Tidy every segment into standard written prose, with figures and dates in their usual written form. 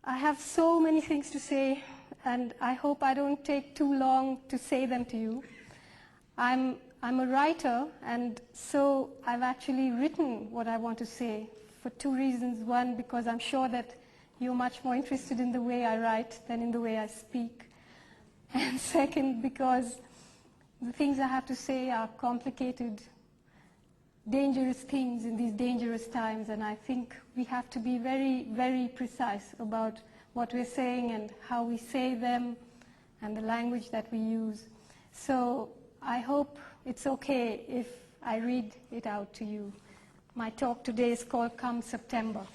I have so many things to say, and I hope I don't take too long to say them to you. I'm a writer, and so I've actually written what I want to say for two reasons. One, because I'm sure that you're much more interested in the way I write than in the way I speak. And second, because the things I have to say are complicated, dangerous things in these dangerous times, and I think we have to be very, very precise about what we're saying and how we say them and the language that we use. So I hope it's okay if I read it out to you. My talk today is called Come September.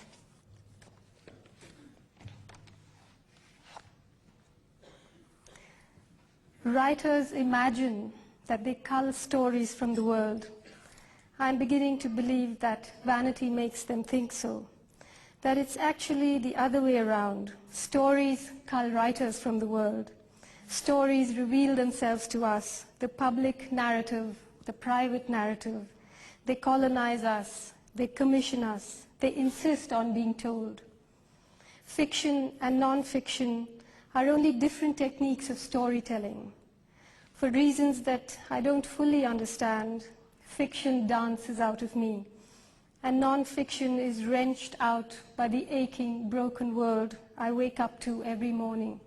Writers imagine that they cull stories from the world. I'm beginning to believe that vanity makes them think so, that it's actually the other way around. Stories cull writers from the world. Stories reveal themselves to us, the public narrative, the private narrative. They colonize us, they commission us, they insist on being told. Fiction and non-fiction are only different techniques of storytelling. For reasons that I don't fully understand, fiction dances out of me, and non-fiction is wrenched out by the aching, broken world I wake up to every morning.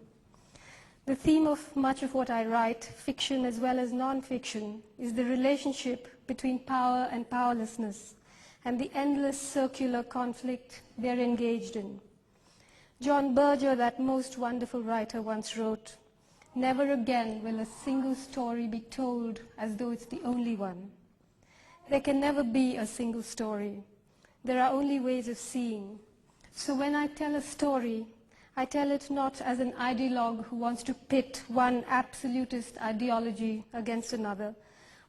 The theme of much of what I write, fiction as well as non-fiction, is the relationship between power and powerlessness, and the endless circular conflict they're engaged in. John Berger, that most wonderful writer, once wrote, "Never again will a single story be told as though it's the only one." There can never be a single story. There are only ways of seeing. So when I tell a story, I tell it not as an ideologue who wants to pit one absolutist ideology against another,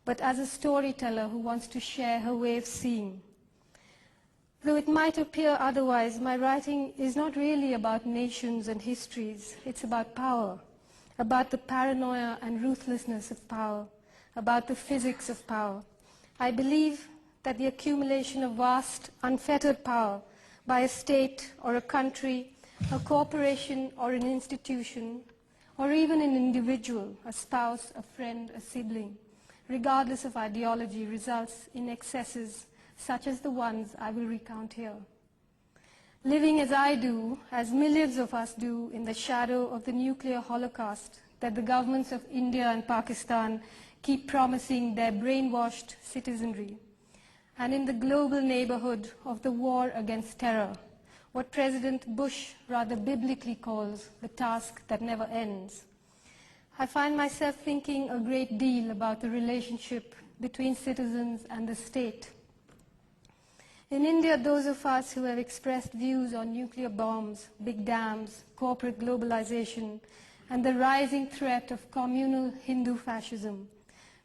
but as a storyteller who wants to share her way of seeing. Though it might appear otherwise, my writing is not really about nations and histories. It's about power, about the paranoia and ruthlessness of power, about the physics of power. I believe that the accumulation of vast, unfettered power by a state or a country, a corporation or an institution, or even an individual, a spouse, a friend, a sibling, regardless of ideology, results in excesses such as the ones I will recount here. Living as I do, as millions of us do, in the shadow of the nuclear holocaust that the governments of India and Pakistan keep promising their brainwashed citizenry, and in the global neighborhood of the war against terror, what President Bush rather biblically calls the task that never ends. I find myself thinking a great deal about the relationship between citizens and the state. In India, those of us who have expressed views on nuclear bombs, big dams, corporate globalization, and the rising threat of communal Hindu fascism,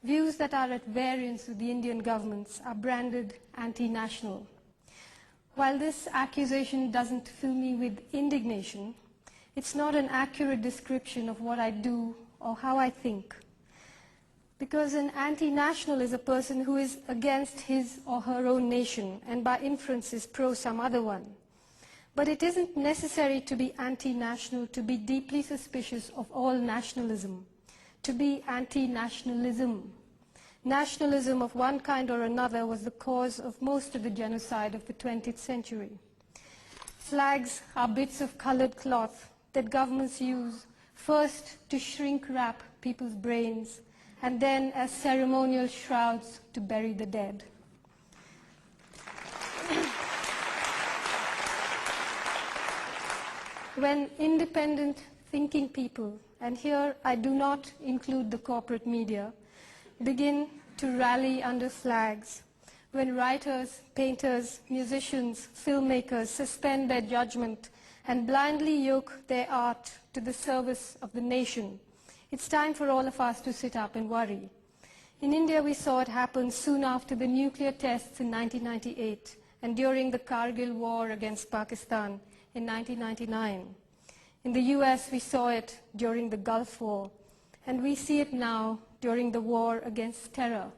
views that are at variance with the Indian governments, are branded anti-national. While this accusation doesn't fill me with indignation, it's not an accurate description of what I do or how I think. Because an anti-national is a person who is against his or her own nation and by inference is pro some other one. But it isn't necessary to be anti-national to be deeply suspicious of all nationalism, to be anti-nationalism. Nationalism of one kind or another was the cause of most of the genocide of the 20th century. Flags are bits of colored cloth that governments use first to shrink wrap people's brains and then as ceremonial shrouds to bury the dead. When independent thinking people, and here I do not include the corporate media, begin to rally under flags, when writers, painters, musicians, filmmakers suspend their judgment and blindly yoke their art to the service of the nation, it's time for all of us to sit up and worry. In India, we saw it happen soon after the nuclear tests in 1998 and during the Kargil war against Pakistan in 1999. In the US, we saw it during the Gulf War, and we see it now during the war against terror,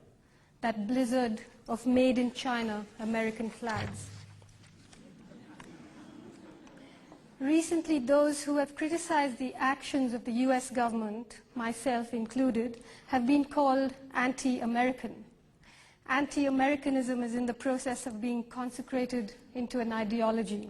that blizzard of made in China American flags. Recently, those who have criticized the actions of the US government, myself included, have been called anti-American. Anti-Americanism is in the process of being consecrated into an ideology.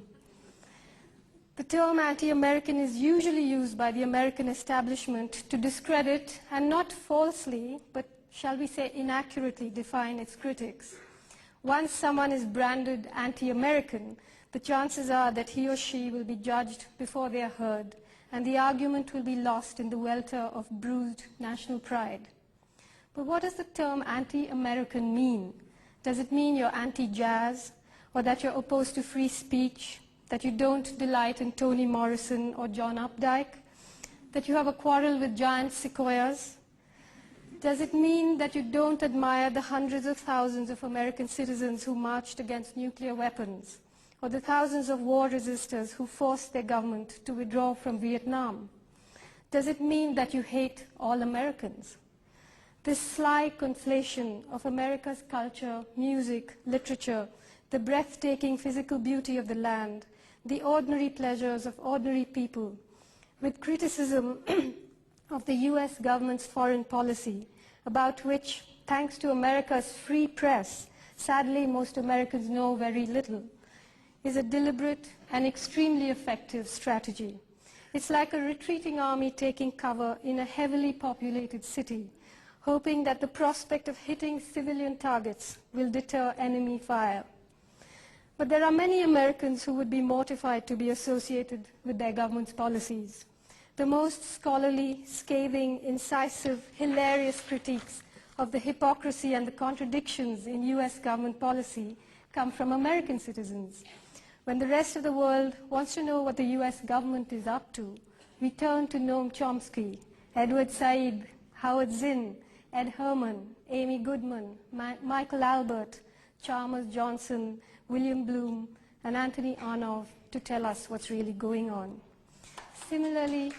The term anti-American is usually used by the American establishment to discredit and not falsely, but shall we say inaccurately, define its critics. Once someone is branded anti-American, the chances are that he or she will be judged before they are heard, and the argument will be lost in the welter of bruised national pride. But what does the term anti-American mean? Does it mean you're anti-jazz, or that you're opposed to free speech, that you don't delight in Toni Morrison or John Updike, that you have a quarrel with giant sequoias? Does it mean that you don't admire the hundreds of thousands of American citizens who marched against nuclear weapons, or the thousands of war resistors who forced their government to withdraw from Vietnam? Does it mean that you hate all Americans? This sly conflation of America's culture, music, literature, the breathtaking physical beauty of the land, the ordinary pleasures of ordinary people, with criticism of the US government's foreign policy, about which, thanks to America's free press, sadly most Americans know very little, is a deliberate and extremely effective strategy. It's like a retreating army taking cover in a heavily populated city, hoping that the prospect of hitting civilian targets will deter enemy fire. But there are many Americans who would be mortified to be associated with their government's policies. The most scholarly, scathing, incisive, hilarious critiques of the hypocrisy and the contradictions in US government policy come from American citizens. When the rest of the world wants to know what the US government is up to, we turn to Noam Chomsky, Edward Said, Howard Zinn, Ed Herman, Amy Goodman, Michael Albert, Chalmers Johnson, William Bloom, and Anthony Arnov to tell us what's really going on. Similarly,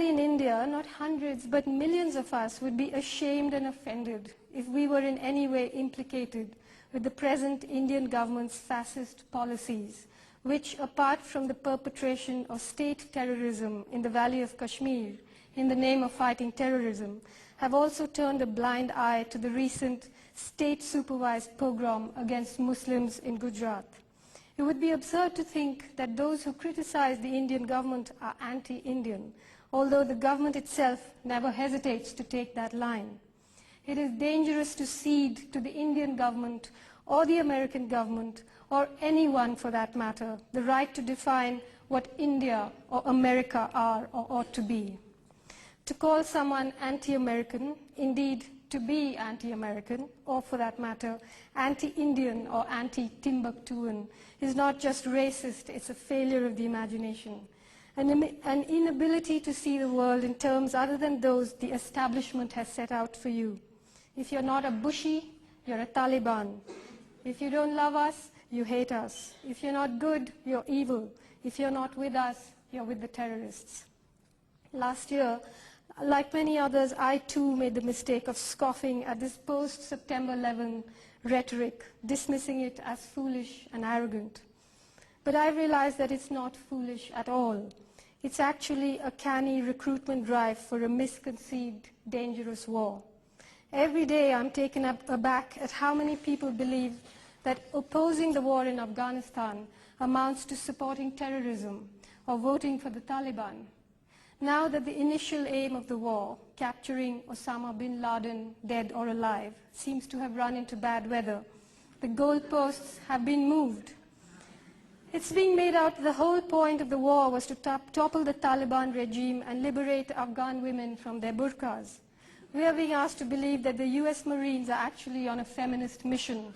in India, not hundreds but millions of us would be ashamed and offended if we were in any way implicated with the present Indian government's fascist policies, which, apart from the perpetration of state terrorism in the Valley of Kashmir in the name of fighting terrorism, have also turned a blind eye to the recent state-supervised pogrom against Muslims in Gujarat. It would be absurd to think that those who criticize the Indian government are anti-Indian, although the government itself never hesitates to take that line. It is dangerous to cede to the Indian government or the American government, or anyone for that matter, the right to define what India or America are or ought to be. To call someone anti-American, indeed to be anti-American, or for that matter, anti-Indian or anti-Timbuktuan, is not just racist, it's a failure of the imagination. An inability to see the world in terms other than those the establishment has set out for you. If you're not a Bushi, you're a Taliban. If you don't love us, you hate us. If you're not good, you're evil. If you're not with us, you're with the terrorists. Last year, like many others, I too made the mistake of scoffing at this post-September 11 rhetoric, dismissing it as foolish and arrogant. But I realized that it's not foolish at all. It's actually a canny recruitment drive for a misconceived, dangerous war. Every day I'm taken aback at how many people believe that opposing the war in Afghanistan amounts to supporting terrorism or voting for the Taliban. Now that the initial aim of the war, capturing Osama bin Laden, dead or alive, seems to have run into bad weather, the goalposts have been moved. It's being made out that the whole point of the war was to topple the Taliban regime and liberate Afghan women from their burqas. We are being asked to believe that the US Marines are actually on a feminist mission.